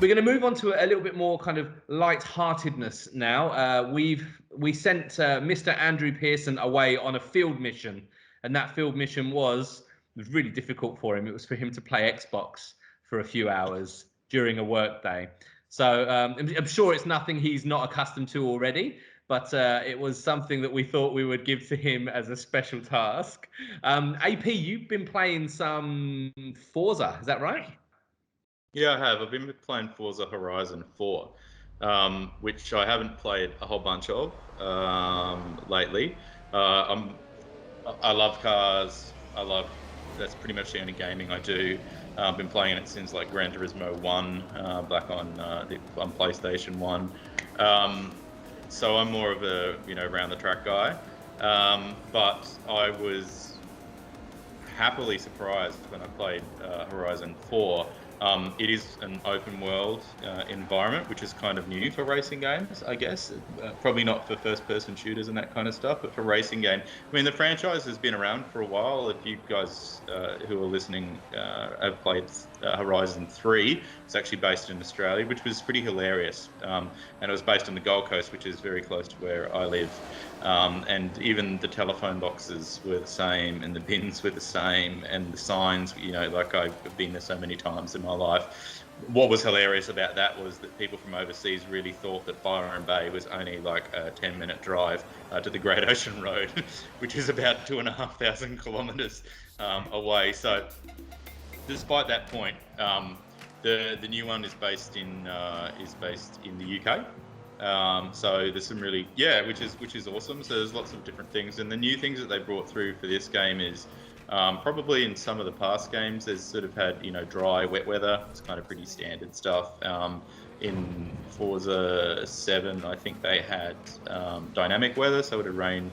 We're going to move on to a little bit more kind of light-heartedness now. We sent Mr. Andrew Pearson away on a field mission, and that field mission was really difficult for him. It was for him to play Xbox for a few hours during a work day. So I'm sure it's nothing he's not accustomed to already, but it was something that we thought we would give to him as a special task. AP, you've been playing some Forza, is that right? Yeah, I have. I've been playing Forza Horizon 4, which I haven't played a whole bunch of lately. I love cars. That's pretty much the only gaming I do. I've been playing it since like Gran Turismo 1, back on PlayStation 1. So I'm more of a around the track guy. But I was happily surprised when I played Horizon 4. It is an open world environment, which is kind of new for racing games, I guess. Probably not for first-person shooters and that kind of stuff, but for racing game. I mean, the franchise has been around for a while. If you guys who are listening have played Horizon 3, it's actually based in Australia, which was pretty hilarious. And it was based on the Gold Coast, which is very close to where I live. And even the telephone boxes were the same, and the bins were the same, and the signs, like I've been there so many times in my life. What was hilarious about that was that people from overseas really thought that Byron Bay was only like a 10-minute drive to the Great Ocean Road, which is about 2,500 kilometres away. So despite that point, the new one is based in the UK. So there's some really, which is awesome. So there's lots of different things, and the new things that they brought through for this game is probably in some of the past games there's sort of had dry, wet weather. It's kind of pretty standard stuff. In Forza 7, I think they had dynamic weather, so it would rain,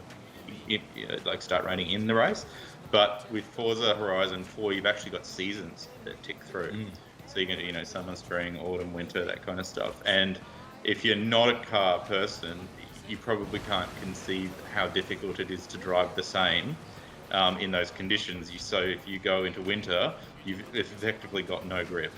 start raining in the race. But with Forza Horizon 4, you've actually got seasons that tick through. So you're going to, summer, spring, autumn, winter, that kind of stuff. And if you're not a car person, you probably can't conceive how difficult it is to drive the same in those conditions. So if you go into winter, you've effectively got no grip,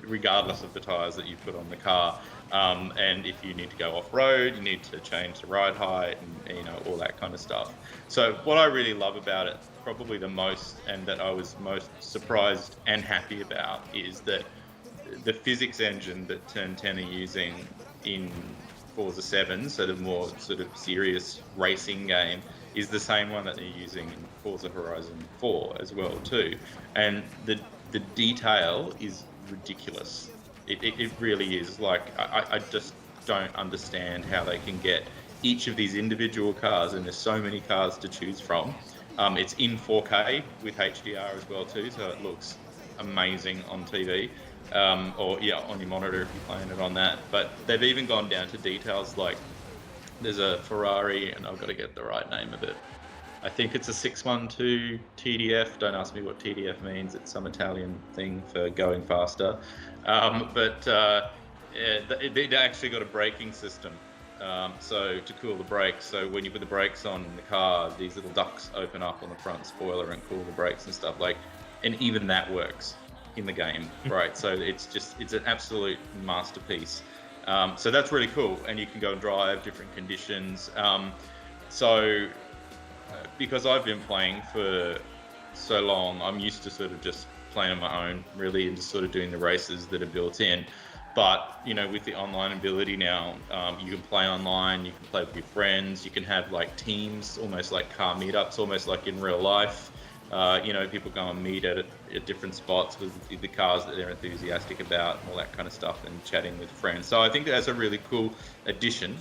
regardless of the tyres that you put on the car. And if you need to go off-road, you need to change the ride height and all that kind of stuff. So what I really love about it, probably the most, and that I was most surprised and happy about, is that the physics engine that Turn 10 are using in Forza 7, so the more sort of serious racing game, is the same one that they're using in Forza Horizon 4 as well too. And the detail is ridiculous. It really is. Like, I just don't understand how they can get each of these individual cars, and there's so many cars to choose from. It's in 4K with HDR as well too, so it looks amazing on TV. On your monitor if you're playing it on that. But they've even gone down to details like there's a Ferrari, and I've got to get the right name of it. I think it's a 612 TDF. Don't ask me what TDF means. It's some Italian thing for going faster. It actually got a braking system. So to cool the brakes. So when you put the brakes on in the car, these little ducts open up on the front spoiler and cool the brakes and stuff. And even that works in the game, right? So it's an absolute masterpiece. So that's really cool, and you can go and drive different conditions. Because I've been playing for so long, I'm used to sort of just playing on my own, really, and just sort of doing the races that are built in. But with the online ability now, you can play online, you can play with your friends, you can have like teams, almost like car meetups, almost like in real life. People go and meet at different spots with the cars that they're enthusiastic about and all that kind of stuff, and chatting with friends. So I think that's a really cool addition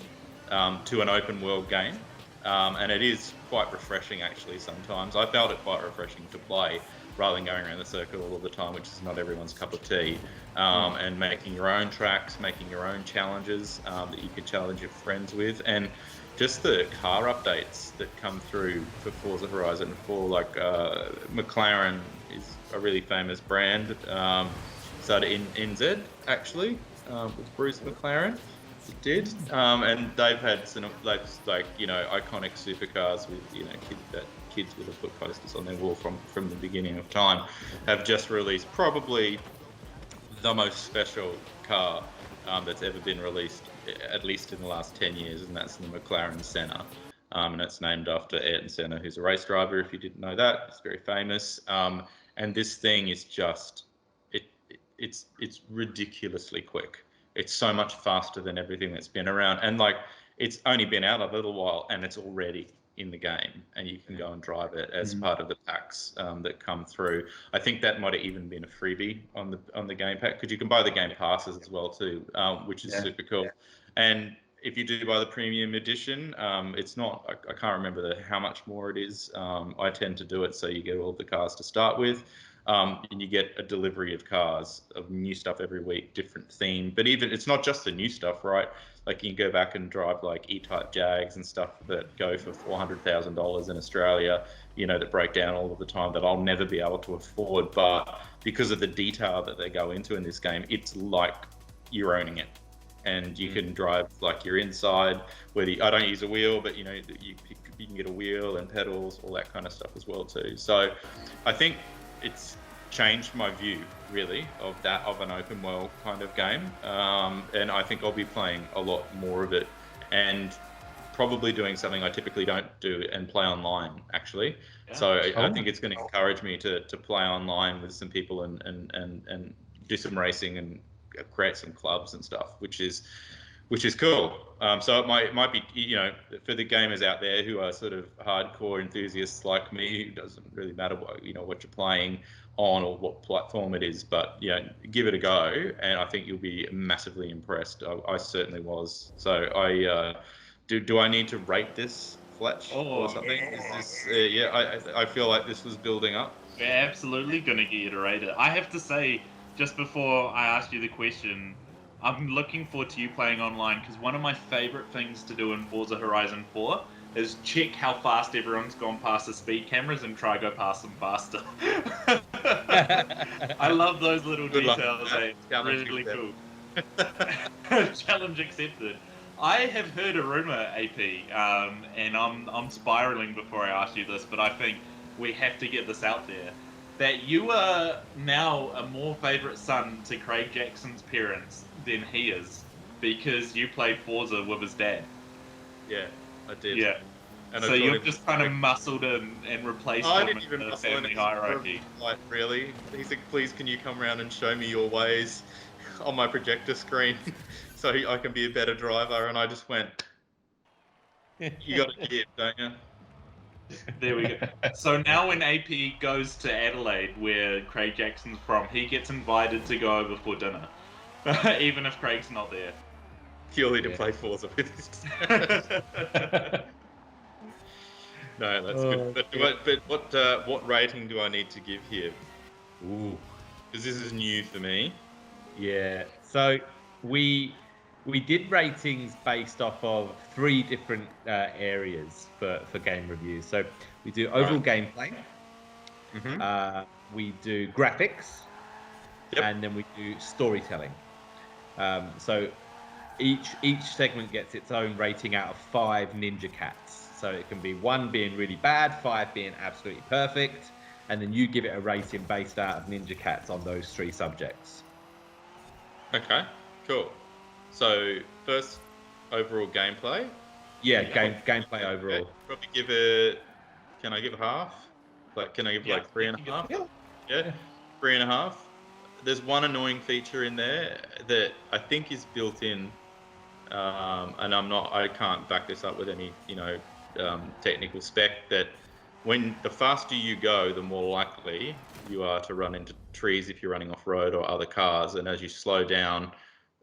to an open world game. And it is quite refreshing, actually, sometimes. I felt it quite refreshing to play rather than going around the circle all the time, which is not everyone's cup of tea. And making your own tracks, making your own challenges that you could challenge your friends with. And just the car updates that come through for Forza Horizon 4, like McLaren is a really famous brand. Started in NZ, actually, with Bruce McLaren. It did. And they've had some, iconic supercars with, kids would have put posters on their wall from the beginning of time, have just released probably the most special car that's ever been released, at least in the last 10 years, and that's the McLaren Senna. And it's named after Ayrton Senna, who's a race driver. If you didn't know that, it's very famous. And this thing is just, it's ridiculously quick. It's so much faster than everything that's been around, and like it's only been out a little while, and it's already in the game, and you can go and drive it as part of the packs that come through. I think that might have even been a freebie on the game pack, because you can buy the game passes as well too, which is super cool. And if you do buy the premium edition, it's not, I can't remember how much more it is. I tend to do it so you get all the cars to start with. And you get a delivery of cars, of new stuff every week, different theme. But even it's not just the new stuff, right? Like you can go back and drive like E-Type Jags and stuff that go for $400,000 in Australia, you know, that break down all of the time, that I'll never be able to afford. But because of the detail that they go into in this game, it's like you're owning it. And you can drive like you're inside. I don't use a wheel, but you know, you can get a wheel and pedals, all that kind of stuff as well too. So I think it's changed my view really of an open world kind of game, and I think I'll be playing a lot more of it, and probably doing something I typically don't do and play online actually. So I think it's going to encourage me to play online with some people and do some racing and create some clubs and stuff, which is cool. So it might be, you know, for the gamers out there who are sort of hardcore enthusiasts like me, it doesn't really matter what you're playing on or what platform it is, but you know, give it a go, and I think you'll be massively impressed. I certainly was. So do I need to rate this, Fletch, or something? Yeah. Is this I feel like this was building up. We're absolutely going to get you to rate it. I have to say, just before I ask you the question, I'm looking forward to you playing online, because one of my favorite things to do in Forza Horizon 4 is check how fast everyone's gone past the speed cameras and try to go past them faster. I love those little details. Really cool. Challenge accepted. I have heard a rumor, AP, and I'm spiraling before I ask you this, but I think we have to get this out there, that you are now a more favourite son to Craig Jackson's parents than he is, because you played Forza with his dad. Yeah, I did. Yeah. And so you've just kind of muscled in and replaced him in the family hierarchy. Like, really? He said, please, can you come around and show me your ways on my projector screen so I can be a better driver? And I just went, you got to give, don't you? There we go. So now when AP goes to Adelaide, where Craig Jackson's from, he gets invited to go over for dinner, even if Craig's not there. Purely to play Forza with his No, that's good. But what rating do I need to give here? Ooh, because this is new for me. Yeah. So we did ratings based off of 3 different areas for game reviews. So we do overall gameplay, we do graphics, and then we do storytelling. So each segment gets its own rating out of 5 Ninja Cats. So it can be 1 being really bad, 5 being absolutely perfect, and then you give it a rating based out of Ninja Cats on those 3 subjects. Okay, cool. So first, overall gameplay. Yeah, gameplay overall. Okay. Probably give it. Can I give a half? Like, can I give like 3.5? Yeah, 3.5. There's one annoying feature in there that I think is built in, and I can't back this up with any, technical spec, that when the faster you go, the more likely you are to run into trees if you're running off road or other cars, and as you slow down,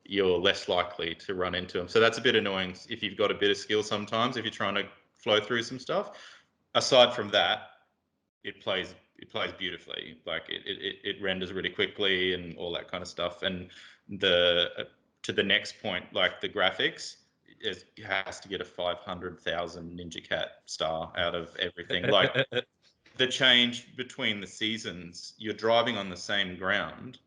you're less likely to run into them. So that's a bit annoying if you've got a bit of skill sometimes, if you're trying to flow through some stuff. Aside from that, it plays beautifully. Like it renders really quickly and all that kind of stuff. And to the next point, like the graphics, it has to get a 500,000 Ninja Cat star out of everything. Like the change between the seasons, you're driving on the same ground,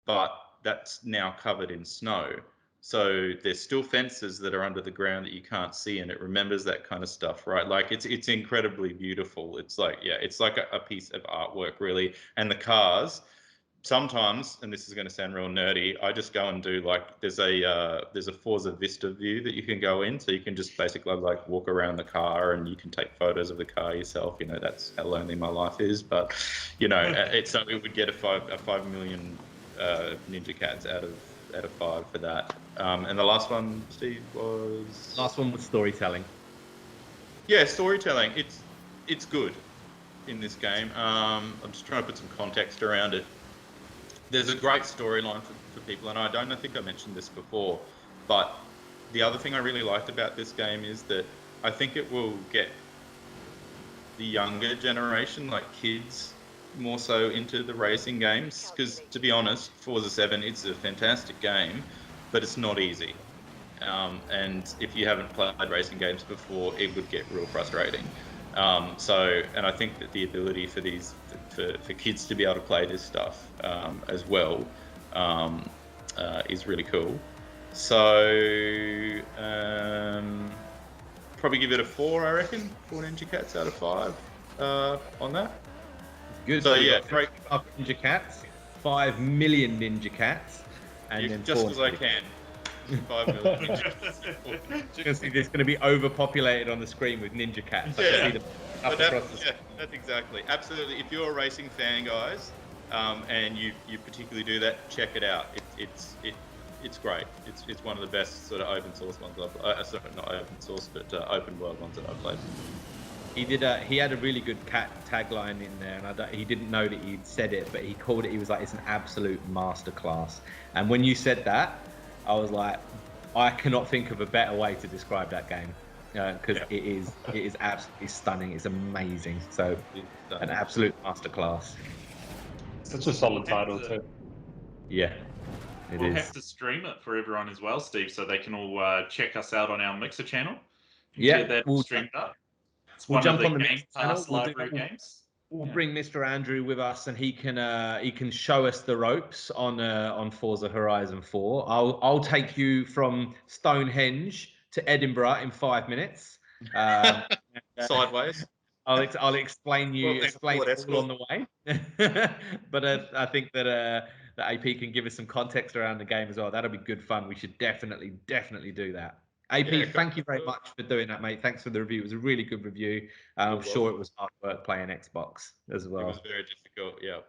but that's now covered in snow. So there's still fences that are under the ground that you can't see, and it remembers that kind of stuff, right? Like it's incredibly beautiful. It's like, it's like a piece of artwork, really. And the cars sometimes, and this is going to sound real nerdy, I just go and do like there's a Forza Vista view that you can go in, so you can just basically like walk around the car and you can take photos of the car yourself. You know, that's how lonely my life is. But you know, it would get a 5 million Ninja Cats out of 5 for that. And the last one, Steve, was storytelling. Yeah, storytelling. It's good in this game. I'm just trying to put some context around it. There's a great storyline for people, and I think I mentioned this before, but the other thing I really liked about this game is that I think it will get the younger generation, like kids, more so into the racing games, because to be honest, Forza 7, it's a fantastic game, but it's not easy. And if you haven't played racing games before, it would get real frustrating. And I think that the ability for kids to be able to play this stuff as well is really cool. So probably give it a 4, I reckon. 4 Ninja Cats out of 5 on that. Good. So yeah, great. Ninja Cats, 5 million Ninja Cats, and then just as I can. 5 million Ninja Cats. It's going to be overpopulated on the screen with Ninja Cats. That's exactly. Absolutely. If you're a racing fan, guys, and you particularly do that, check it out. It's great. It's one of the best sort of open source ones sorry, not open source, but open world ones that I've played. He had a really good tagline in there, and he didn't know that he'd said it, but he called it. He was like, "It's an absolute masterclass." And when you said that, I was like, I cannot think of a better way to describe that game, because it is absolutely stunning. It's amazing. So, an absolute masterclass. Such a solid title too. Yeah, we'll have to stream it for everyone as well, Steve, so they can all check us out on our Mixer channel. We'll stream it up. We'll jump on the Game Pass library games. We'll bring Mr. Andrew with us, and he can show us the ropes on Forza Horizon 4. I'll take you from Stonehenge to Edinburgh in 5 minutes. Sideways. I'll explain all on the way. But I think that the AP can give us some context around the game as well. That'll be good fun. We should definitely do that. AP, thank you very much for doing that, mate. Thanks for the review. It was a really good review. I'm sure it was hard work playing Xbox as well. It was very difficult. Yeah.